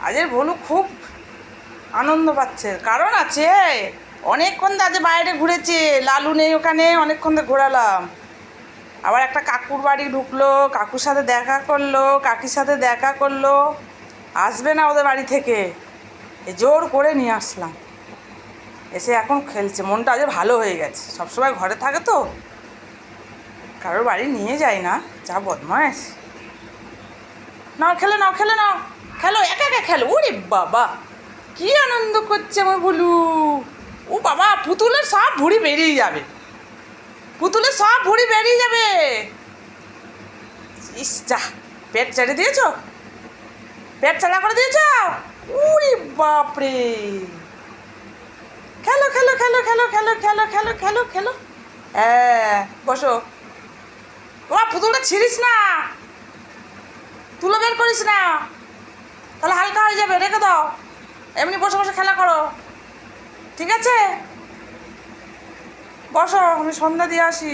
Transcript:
আজের ভলু খুব আনন্দ পাচ্ছে, কারণ আছে। অনেকক্ষণ আজ বাইরে ঘুরেছে, লালু নেই ওখানে, অনেকক্ষণ ঘোরালাম। আবার একটা কাকুর বাড়ি ঢুকলো, কাকুর সাথে দেখা করলো, কাকির সাথে দেখা করলো। আসবে না ওদের বাড়ি থেকে, জোর করে নিয়ে আসলাম। এসে এখন খেলছে, মনটা আজ ভালো হয়ে গেছে। সবসময় ঘরে থাকে তো, কারোর বাড়ি নিয়ে যায় না, যা বদমাস। নাও খেলে নাও, খেলে নাও, খেলো, একা একা খেলো। ওরে বাবা, কি আনন্দ করছে আমার বলু। ও বাবা, পুতুলের সব ভুঁড়ি বেরিয়ে যাবে, পুতুলের সব ভুঁড়ি বেরিয়ে যাবে। ইস যা, পেট চাড়ে দিয়েছ, পেট চালা করে দিয়েছ। উরে বাপরে, খেলো খেলো খেলো খেলো খেলো খেলো খেলো খেলো খেলো। হ্যাঁ বসো। বাবা, পুতুলটা ছিঁড়িস না, তুলো বের করিস না, তাহলে হালকা হয়ে যাবে, রেখে দাও। এমনি বসে বসে খেলা করো, ঠিক আছে? বসো, আমি সন্ধ্যা দিয়ে আসি।